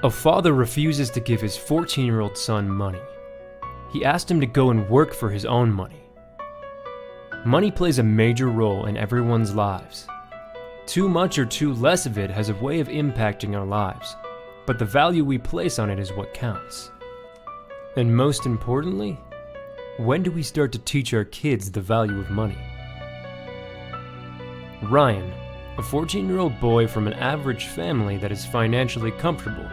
A father refuses to give his 14-year-old son money. He asked him to go and work for his own money. Money plays a major role in everyone's lives. Too much or too less of it has a way of impacting our lives, but the value we place on it is what counts. And most importantly, when do we start to teach our kids the value of money? Ryan, a 14-year-old boy from an average family that is financially comfortable,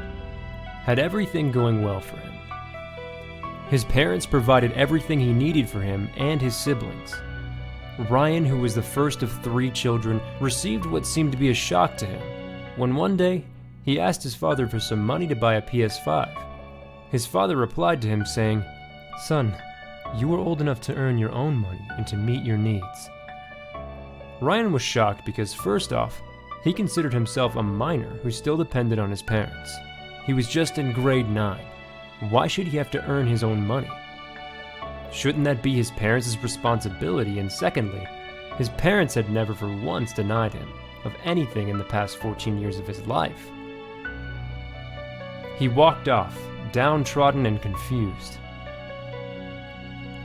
had everything going well for him. His parents provided everything he needed for him and his siblings. Ryan, who was the first of 3 children, received what seemed to be a shock to him when one day he asked his father for some money to buy a PS5. His father replied to him saying, "Son, you are old enough to earn your own money and to meet your needs." Ryan was shocked because, first off, he considered himself a minor who still depended on his parents. He was just in grade 9. Why should he have to earn his own money? Shouldn't that be his parents' responsibility? And secondly, his parents had never for once denied him of anything in the past 14 years of his life. He walked off, downtrodden and confused.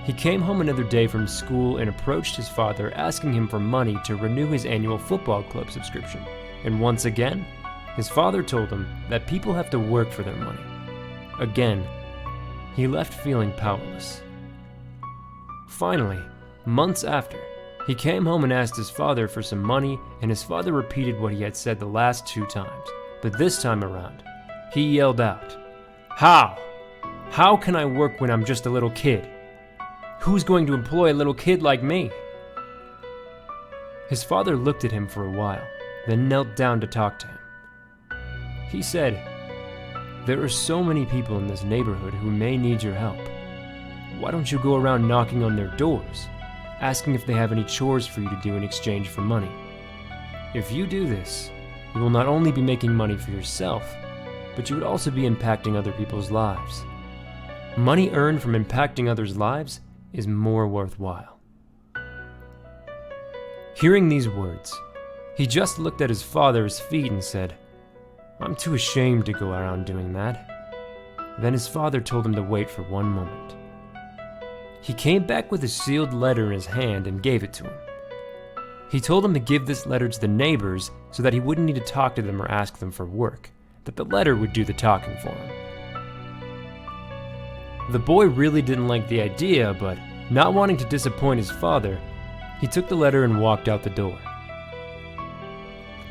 He came home another day from school and approached his father, asking him for money to renew his annual football club subscription. And once again, his father told him that people have to work for their money. Again, he left feeling powerless. Finally, months after, he came home and asked his father for some money, and his father repeated what he had said the last 2 times. But this time around, he yelled out, "How? How can I work when I'm just a little kid? Who's going to employ a little kid like me?" His father looked at him for a while, then knelt down to talk to him. He said, "There are so many people in this neighborhood who may need your help. Why don't you go around knocking on their doors, asking if they have any chores for you to do in exchange for money? If you do this, you will not only be making money for yourself, but you would also be impacting other people's lives. Money earned from impacting others' lives is more worthwhile." Hearing these words, he just looked at his father's feet and said, "I'm too ashamed to go around doing that." Then his father told him to wait for one moment. He came back with a sealed letter in his hand and gave it to him. He told him to give this letter to the neighbors so that he wouldn't need to talk to them or ask them for work, that the letter would do the talking for him. The boy really didn't like the idea, but not wanting to disappoint his father, he took the letter and walked out the door.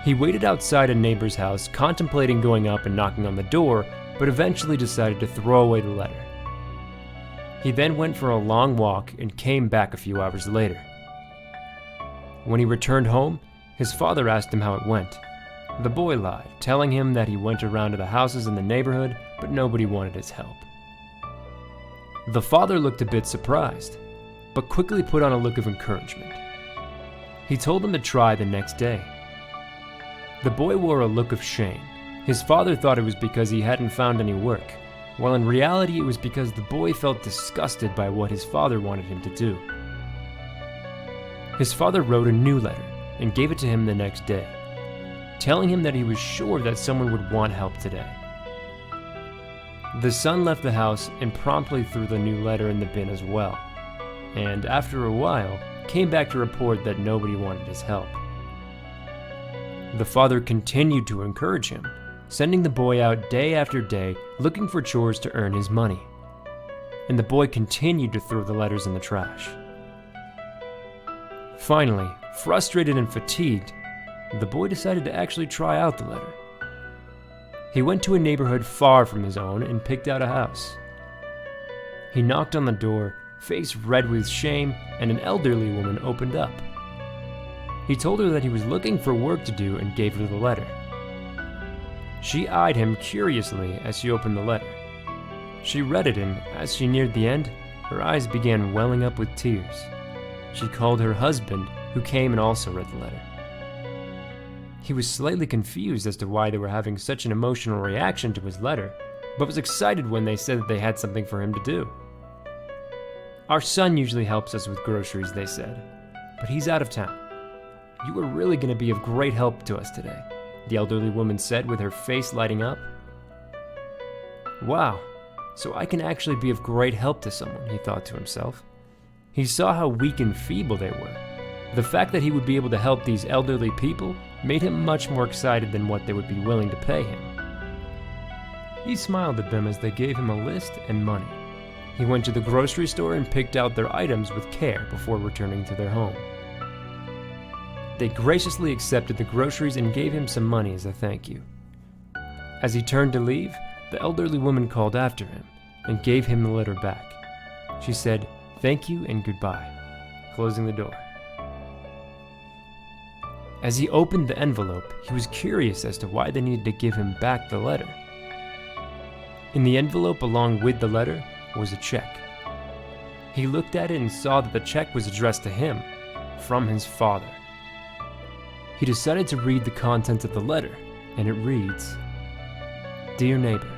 He waited outside a neighbor's house, contemplating going up and knocking on the door, but eventually decided to throw away the letter. He then went for a long walk and came back a few hours later. When he returned home, his father asked him how it went. The boy lied, telling him that he went around to the houses in the neighborhood, but nobody wanted his help. The father looked a bit surprised, but quickly put on a look of encouragement. He told him to try the next day. The boy wore a look of shame. His father thought it was because he hadn't found any work, while in reality it was because the boy felt disgusted by what his father wanted him to do. His father wrote a new letter and gave it to him the next day, telling him that he was sure that someone would want help today. The son left the house and promptly threw the new letter in the bin as well, and after a while came back to report that nobody wanted his help. The father continued to encourage him, sending the boy out day after day looking for chores to earn his money. And the boy continued to throw the letters in the trash. Finally, frustrated and fatigued, the boy decided to actually try out the letter. He went to a neighborhood far from his own and picked out a house. He knocked on the door, face red with shame, and an elderly woman opened up. He told her that he was looking for work to do and gave her the letter. She eyed him curiously as she opened the letter. She read it, and as she neared the end, her eyes began welling up with tears. She called her husband, who came and also read the letter. He was slightly confused as to why they were having such an emotional reaction to his letter, but was excited when they said that they had something for him to do. "Our son usually helps us with groceries," they said, "but he's out of town. You are really going to be of great help to us today," the elderly woman said with her face lighting up. Wow, so I can actually be of great help to someone, he thought to himself. He saw how weak and feeble they were. The fact that he would be able to help these elderly people made him much more excited than what they would be willing to pay him. He smiled at them as they gave him a list and money. He went to the grocery store and picked out their items with care before returning to their home. They graciously accepted the groceries and gave him some money as a thank you. As he turned to leave, the elderly woman called after him and gave him the letter back. She said, "Thank you and goodbye," closing the door. As he opened the envelope, he was curious as to why they needed to give him back the letter. In the envelope along with the letter was a check. He looked at it and saw that the check was addressed to him, from his father. He decided to read the contents of the letter, and it reads, "Dear neighbor,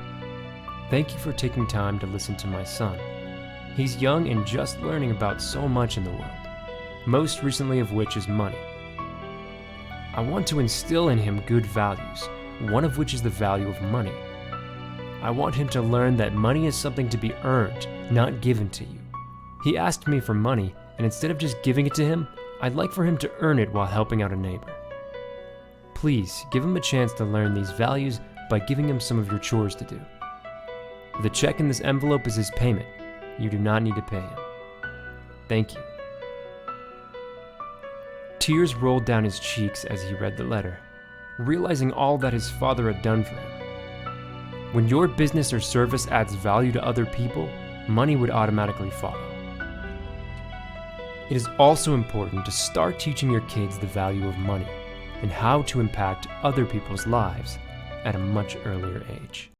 thank you for taking time to listen to my son. He's young and just learning about so much in the world, most recently of which is money. I want to instill in him good values, one of which is the value of money. I want him to learn that money is something to be earned, not given to you. He asked me for money, and instead of just giving it to him, I'd like for him to earn it while helping out a neighbor. Please give him a chance to learn these values by giving him some of your chores to do. The check in this envelope is his payment. You do not need to pay him. Thank you." Tears rolled down his cheeks as he read the letter, realizing all that his father had done for him. When your business or service adds value to other people, money would automatically follow. It is also important to start teaching your kids the value of money and how to impact other people's lives at a much earlier age.